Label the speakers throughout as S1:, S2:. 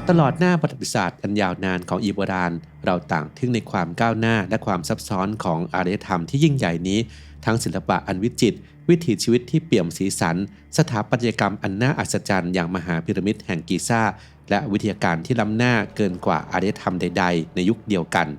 S1: ตลอดหน้าประวัติศาสตร์อันยาวนานของอียิปต์โบราณเราต่างทึ่งในความก้าวหน้าและความซับซ้อนของอารยธรรมที่ยิ่งใหญ่นี้ทั้งศิลปะอันวิจิตรวิถีชีวิตที่เปี่ยมสีสันสถาปัตยกรรมอันน่าอัศจรรย์อย่างมหาพีระมิดแห่งกิซ่าและวิทยาการที่ล้ำหน้าเกินกว่าอารยธรรมใดๆในยุคเดียวกัน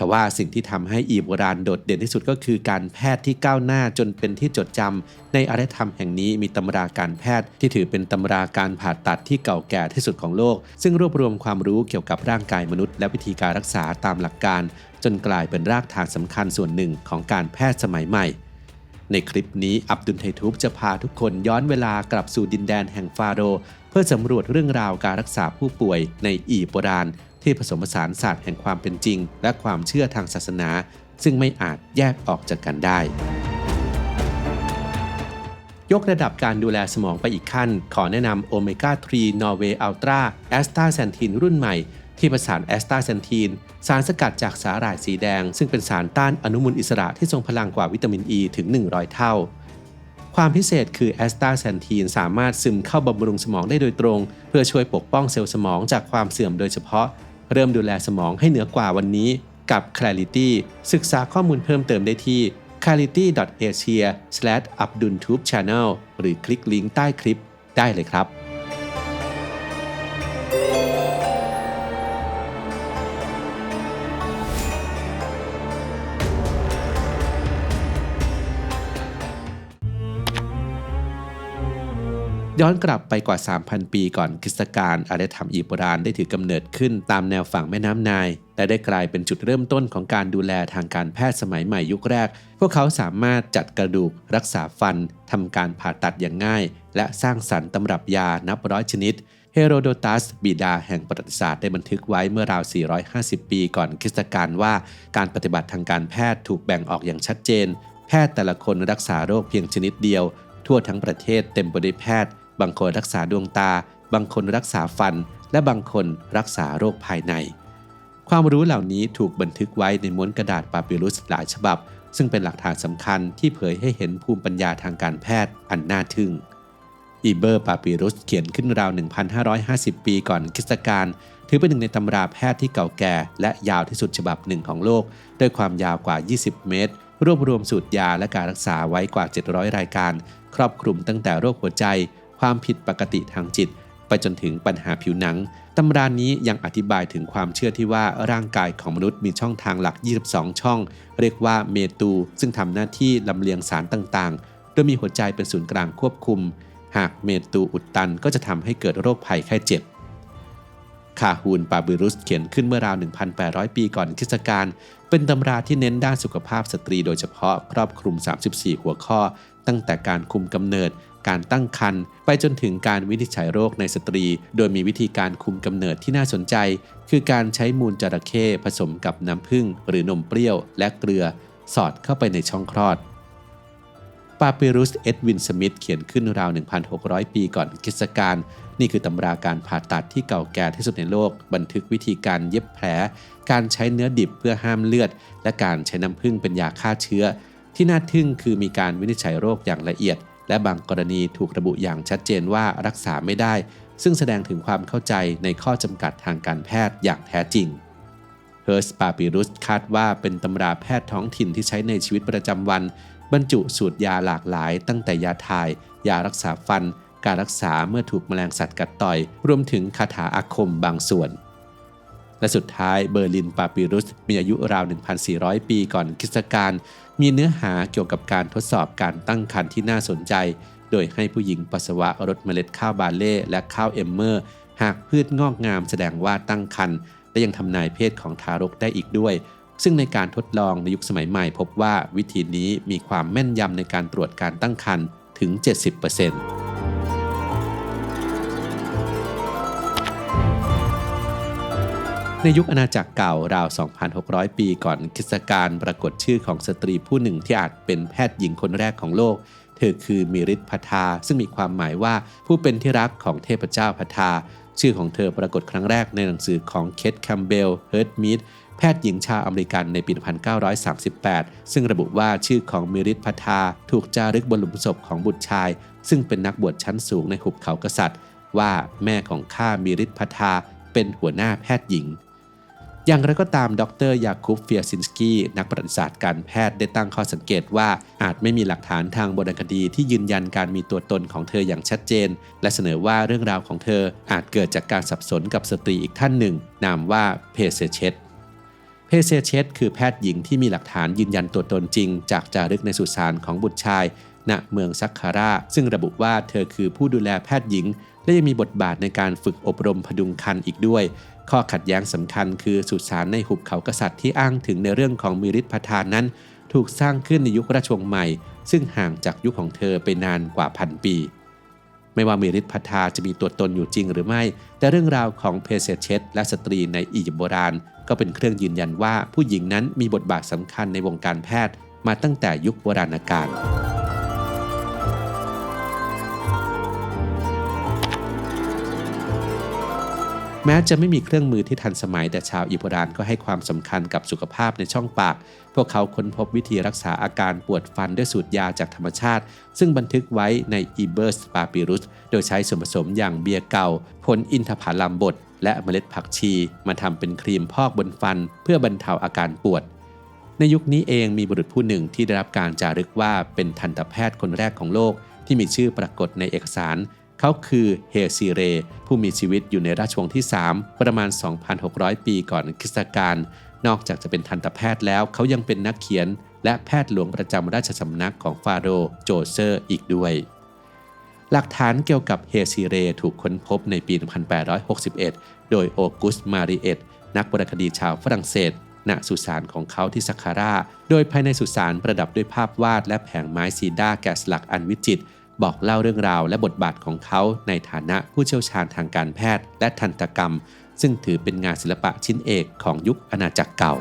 S1: ทว่าสิ่งที่ทำให้อียิปต์โบราณโดดเด่นที่สุดก็คือการแพทย์ที่ก้าวหน้าจนเป็นที่จดจำในอารยธรรมแห่งนี้มีตำราการแพทย์ที่ถือเป็นตำราการผ่าตัดที่เก่าแก่ที่สุดของโลกซึ่งรวบรวมความรู้เกี่ยวกับร่างกายมนุษย์และวิธีการรักษาตามหลักการจนกลายเป็นรากฐานสำคัญส่วนหนึ่งของการแพทย์สมัยใหม่ในคลิปนี้อับดุลไททูบจะพาทุกคนย้อนเวลากลับสู่ดินแดนแห่งฟาโรห์เพื่อสำรวจเรื่องราวการรักษาผู้ป่วยในอียิปต์โบราณที่ผสมผสานศาสตร์แห่งความเป็นจริงและความเชื่อทางศาสนาซึ่งไม่อาจแยกออกจากกันได้ยกระดับการดูแลสมองไปอีกขั้นขอแนะนำโอเมก้า 3 นอร์เวย์อัลตร้าแอสตาแซนทีนรุ่นใหม่ที่ผสานแอสตาแซนทีนสารสกัดจากสาหร่ายสีแดงซึ่งเป็นสารต้านอนุมูลอิสระที่ทรงพลังกว่าวิตามินอ e ีถึง100เท่าความพิเศษคือแอสตาแซนทีนสามารถซึมเข้าบำรุงสมองได้โดยตรงเพื่อช่วยปกป้องเซลล์สมองจากความเสื่อมโดยเฉพาะเริ่มดูแลสมองให้เหนือกว่าวันนี้กับ Clarity ศึกษาข้อมูลเพิ่มเติมได้ที่ clarity.asia/abdultubechannel หรือคลิกลิงก์ใต้คลิปได้เลยครับย้อนกลับไปกว่า 3,000 ปีก่อนคริสตกาลอารยธรรมอียิปต์โบราณได้ถือกำเนิดขึ้นตามแนวฝั่งแม่น้ำไนล์และได้กลายเป็นจุดเริ่มต้นของการดูแลทางการแพทย์สมัยใหม่ยุคแรกพวกเขาสามารถจัดกระดูกรักษาฟันทำการผ่าตัดอย่างง่ายและสร้างสรรค์ตำรับยานับร้อยชนิดเฮโรโดตัสบิดาแห่งประวัติศาสตร์ได้บันทึกไว้เมื่อราว 450 ปีก่อนคริสตกาลว่าการปฏิบัติทางการแพทย์ถูกแบ่งออกอย่างชัดเจนแพทย์แต่ละคนรักษาโรคเพียงชนิดเดียวทั่วทั้งประเทศเต็มไปด้วยแพทย์บางคนรักษาดวงตาบางคนรักษาฟันและบางคนรักษาโรคภายในความรู้เหล่านี้ถูกบันทึกไว้ในม้วนกระดาษปาปิรุสหลายฉบับซึ่งเป็นหลักฐานสำคัญที่เผยให้เห็นภูมิปัญญาทางการแพทย์อันน่าทึ่งอีเบอร์ปาปิรุสเขียนขึ้นราว 1,550 ปีก่อนคริสตกาลถือเป็นหนึ่งในตำราแพทย์ที่เก่าแก่และยาวที่สุดฉบับหนึ่งของโลกด้วยความยาวกว่า 20 เมตรรวบรวมสูตรยาและการรักษาไว้กว่า 700 รายการครอบคลุมตั้งแต่โรคหัวใจความผิดปกติทางจิตไปจนถึงปัญหาผิวหนังตำรานี้ยังอธิบายถึงความเชื่อที่ว่าร่างกายของมนุษย์มีช่องทางหลัก22ช่องเรียกว่าเมตูซึ่งทำหน้าที่ลำเลียงสารต่างๆโดยมีหัวใจเป็นศูนย์กลางควบคุมหากเมตูอุดตันก็จะทำให้เกิดโรคภัยไข้เจ็บคาฮูนปาบิรุสเขียนขึ้นเมื่อราว 1,800 ปีก่อนคริสตกาลเป็นตำราที่เน้นด้านสุขภาพสตรีโดยเฉพาะครอบคลุม34หัวข้อตั้งแต่การคุมกำเนิดการตั้งครรภ์ไปจนถึงการวินิจฉัยโรคในสตรีโดยมีวิธีการคุมกำเนิดที่น่าสนใจคือการใช้มูลจระเข้ผสมกับน้ำผึ้งหรือนมเปรี้ยวและเกลือสอดเข้าไปในช่องคลอดปาปิรุสเอ็ดวินสมิธเขียนขึ้นราว 1,600 ปีก่อนคริสตกาลนี่คือตำราการผ่าตัดที่เก่าแก่ที่สุดในโลกบันทึกวิธีการเย็บแผลการใช้เนื้อดิบเพื่อห้ามเลือดและการใช้น้ำผึ้งเป็นยาฆ่าเชื้อที่น่าทึ่งคือมีการวินิจฉัยโรคอย่างละเอียดและบางกรณีถูกระบุอย่างชัดเจนว่ารักษาไม่ได้ซึ่งแสดงถึงความเข้าใจในข้อจำกัดทางการแพทย์อย่างแท้จริงเฮิร์สปาปิรุสคาดว่าเป็นตำราแพทย์ท้องถิ่นที่ใช้ในชีวิตประจำวันบรรจุสูตรยาหลากหลายตั้งแต่ยาถ่ายยารักษาฟันการรักษาเมื่อถูกแมลงสัตว์กัดต่อยรวมถึงคาถาอาคมบางส่วนและสุดท้ายเบอร์ลินปาปิรุสมีอายุราว 1,400 ปีก่อนคริสตกาลมีเนื้อหาเกี่ยวกับการทดสอบการตั้งครรภ์ที่น่าสนใจโดยให้ผู้หญิงปัสสาวะรดเมล็ดข้าวบาเล่และข้าวเอมเมอร์หากพืชงอกงามแสดงว่าตั้งครรภ์และยังทำนายเพศของทารกได้อีกด้วยซึ่งในการทดลองในยุคสมัยใหม่พบว่าวิธีนี้มีความแม่นยำในการตรวจการตั้งครรภ์ถึง 70% ในยุคอาณาจักรเก่าราว 2,600 ปีก่อนคริสตกาลปรากฏชื่อของสตรีผู้หนึ่งที่อาจเป็นแพทย์หญิงคนแรกของโลกเธอคือมิริทพัทาซึ่งมีความหมายว่าผู้เป็นที่รักของเทพเจ้าพัทาชื่อของเธอปรากฏครั้งแรกในหนังสือของเคทแคมเบลเฮิร์ตมีดแพทย์หญิงชาวอเมริกันในปี 1938 ซึ่งระบุว่าชื่อของมิริทพัทาถูกจารึกบนหลุมศพของบุตรชายซึ่งเป็นนักบวชชั้นสูงในหุบเขากษัตริย์ว่าแม่ของข้ามิริทพัทา เป็นหัวหน้าแพทย์หญิงอย่างไรก็ตามดร.ยาคุบ เฟียซินสกี้นักประวัติศาสตร์การแพทย์ได้ตั้งข้อสังเกตว่าอาจไม่มีหลักฐานทางโบราณคดีที่ยืนยันการมีตัวตนของเธออย่างชัดเจนและเสนอว่าเรื่องราวของเธออาจเกิดจากการสับสนกับสตรีอีกท่านหนึ่งนามว่าเพเซเชตคือแพทย์หญิงที่มีหลักฐานยืนยันตัวตนจริงจากจารึกในสุสานของบุตรชายณเมืองซักคาราซึ่งระบุว่าเธอคือผู้ดูแลแพทย์หญิงและยังมีบทบาทในการฝึกอบรมพดุงครรภ์อีกด้วยข้อขัดแย้งสำคัญคือสุสานในหุบเขากษัตริย์ที่อ้างถึงในเรื่องของมิริธพทานั้นถูกสร้างขึ้นในยุคราชวงศ์ใหม่ซึ่งห่างจากยุคของเธอไปนานกว่า1,000 ปีไม่ว่ามิริธพทาจะมีตัวตนอยู่จริงหรือไม่แต่เรื่องราวของเพเซเชตและสตรีในอียิปต์โบราณก็เป็นเครื่องยืนยันว่าผู้หญิงนั้นมีบทบาทสำคัญในวงการแพทย์มาตั้งแต่ยุคโบราณกาลแม้จะไม่มีเครื่องมือที่ทันสมัยแต่ชาวอียิปต์โบราณก็ให้ความสำคัญกับสุขภาพในช่องปากพวกเขาค้นพบวิธีรักษาอาการปวดฟันด้วยสูตรยาจากธรรมชาติซึ่งบันทึกไว้ในอีเบอร์สปาปิรุสโดยใช้ส่วนผสมอย่างเบียร์เก่าผลอินทผลัมบดและเมล็ดผักชีมาทำเป็นครีมพอกบนฟันเพื่อบรรเทาอาการปวดในยุคนี้เองมีบุรุษผู้หนึ่งที่ได้รับการจารึกว่าเป็นทันตแพทย์คนแรกของโลกที่มีชื่อปรากฏในเอกสารเขาคือเฮซีเรผู้มีชีวิตอยู่ในราชวงศ์ที่3ประมาณ 2,600 ปีก่อนคริสตกาลนอกจากจะเป็นทันตแพทย์แล้วเขายังเป็นนักเขียนและแพทย์หลวงประจำราชสำนักของฟาโรห์โจเซอร์อีกด้วยหลักฐานเกี่ยวกับเฮซีเรถูกค้นพบในปี 1861 โดยโอกุสต์ มาริเอตนักวรรณคดีชาวฝรั่งเศสณสุสานของเขาที่ซักคาราโดยภายในสุสานประดับด้วยภาพวาดและแผงไม้ซีดาแกะสลักอันวิจิตรบอกเล่าเรื่องราวและบทบาทของเขาในฐานะผู้เชี่ยวชาญทางการแพทย์และทันตกรรมซึ่งถือเป็นงานศิลปะชิ้นเอกของยุคอาณาจักรเก่า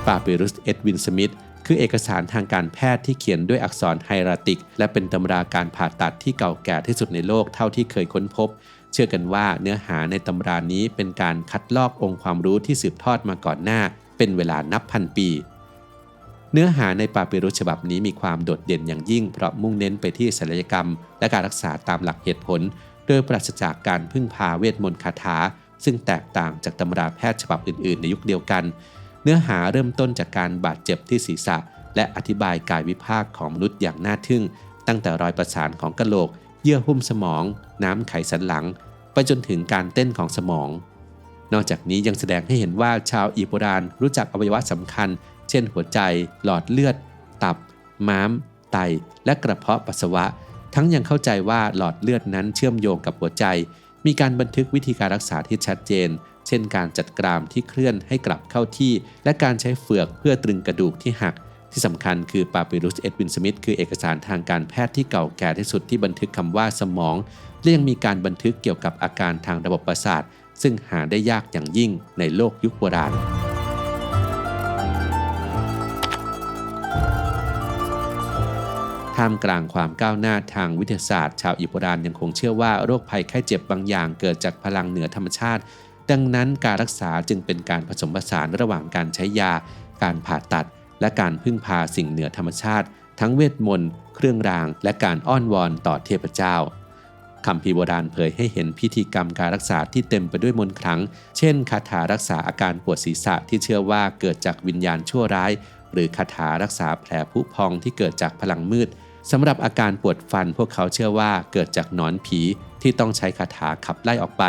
S1: ปาปิรุส เอ็ดวิน สมิธคือเอกสารทางการแพทย์ที่เขียนด้วยอักษรไฮราติกและเป็นตำราการผ่าตัดที่เก่าแก่ที่สุดในโลกเท่าที่เคยค้นพบเชื่อกันว่าเนื้อหาในตำรานี้เป็นการคัดลอกองค์ความรู้ที่สืบทอดมาก่อนหน้าเป็นเวลานับพันปีเนื้อหาในปาปิรุสฉบับนี้มีความโดดเด่นอย่างยิ่งเพราะมุ่งเน้นไปที่ศัลยกรรมและการรักษาตามหลักเหตุผลโดยปราศจากการพึ่งพาเวทมนต์คาถาซึ่งแตกต่างจากตำราแพทย์ฉบับอื่นๆในยุคเดียวกันเนื้อหาเริ่มต้นจากการบาดเจ็บที่ศีรษะและอธิบายกายวิภาคของมนุษย์อย่างน่าทึ่งตั้งแต่รอยประสานของกะโหลกเยื่อหุ้มสมองน้ำไขสันหลังไปจนถึงการเต้นของสมองนอกจากนี้ยังแสดงให้เห็นว่าชาวอียิปต์โบราณรู้จักอวัยวะสำคัญเช่นหัวใจหลอดเลือดตับม้ามไตและกระเพาะปัสสาวะทั้งยังเข้าใจว่าหลอดเลือดนั้นเชื่อมโยงกับหัวใจมีการบันทึกวิธีการรักษาที่ชัดเจนเช่นการจัดกรามที่เคลื่อนให้กลับเข้าที่และการใช้เฟือกเพื่อตรึงกระดูกที่หักที่สำคัญคือปาปิรุส เอ็ดวิน สมิธคือเอกสารทางการแพทย์ที่เก่าแก่ที่สุดที่บันทึกคำว่าสมองและยังมีการบันทึกเกี่ยวกับอาการทางระบบประสาทซึ่งหาได้ยากอย่างยิ่งในโลกยุคโบราณท่ามกลางความก้าวหน้าทางวิทยาศาสตร์ชาวอียิปต์โบราณยังคงเชื่อว่าโรคภัยไข้เจ็บบางอย่างเกิดจากพลังเหนือธรรมชาติดังนั้นการรักษาจึงเป็นการผสมผสานระหว่างการใช้ยาการผ่าตัดและการพึ่งพาสิ่งเหนือธรรมชาติทั้งเวทมนต์เครื่องรางและการอ้อนวอนต่อเทพเจ้าคัมภีร์โบราณเผยให้เห็นพิธีกรรมการรักษาที่เต็มไปด้วยมนต์ขลังเช่นคาถารักษาอาการปวดศีรษะที่เชื่อว่าเกิดจากวิญญาณชั่วร้ายหรือคาถารักษาแผลผุพองที่เกิดจากพลังมืดสำหรับอาการปวดฟันพวกเขาเชื่อว่าเกิดจากหนอนผีที่ต้องใช้คาถาขับไล่ออกไป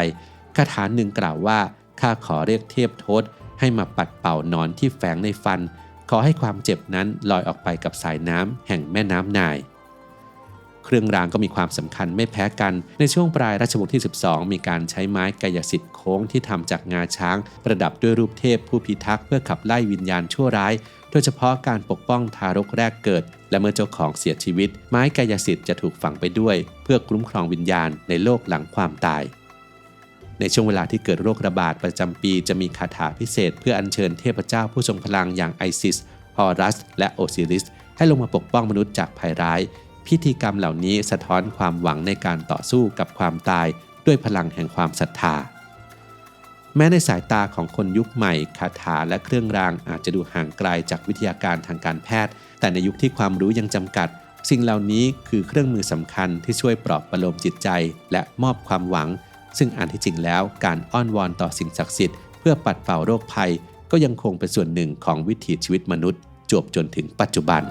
S1: คาถาหนึ่งกล่าวว่าข้าขอเรียกเทพโทษให้มาปัดเป่าหนอนที่แฝงในฟันขอให้ความเจ็บนั้นลอยออกไปกับสายน้ำแห่งแม่น้ำไนล์เครื่องรางก็มีความสำคัญไม่แพ้กันในช่วงปลายรัชวงศ์ที่12มีการใช้ไม้กายสิทธิ์โค้งที่ทำจากงาช้างประดับด้วยรูปเทพผู้พิทักษ์เพื่อขับไล่วิญญาณชั่วร้ายโดยเฉพาะการปกป้องทารกแรกเกิดและเมื่อเจ้าของเสียชีวิตไม้กายสิทธิ์จะถูกฝังไปด้วยเพื่อคุ้มครองวิญญาณในโลกหลังความตายในช่วงเวลาที่เกิดโรคระบาดประจำปีจะมีคาถาพิเศษเพื่ออัญเชิญเทพเจ้าผู้ทรงพลังอย่างไอซิสฮอรัสและโอซิริสให้ลงมาปกป้องมนุษย์จากภัยร้ายพิธีกรรมเหล่านี้สะท้อนความหวังในการต่อสู้กับความตายด้วยพลังแห่งความศรัทธาแม้ในสายตาของคนยุคใหม่คาถาและเครื่องรางอาจจะดูห่างไกลจากวิทยาการทางการแพทย์แต่ในยุคที่ความรู้ยังจำกัด สิ่งเหล่านี้คือเครื่องมือสำคัญที่ช่วยปลอบประโลมจิตใจและมอบความหวังซึ่งอันที่จริงแล้วการอ้อนวอนต่อสิ่งศักดิ์สิทธิ์เพื่อปัดเป่าโรคภัยก็ยังคงเป็นส่วนหนึ่งของวิถีชีวิตมนุษย์จวบจนถึงปัจจุบัน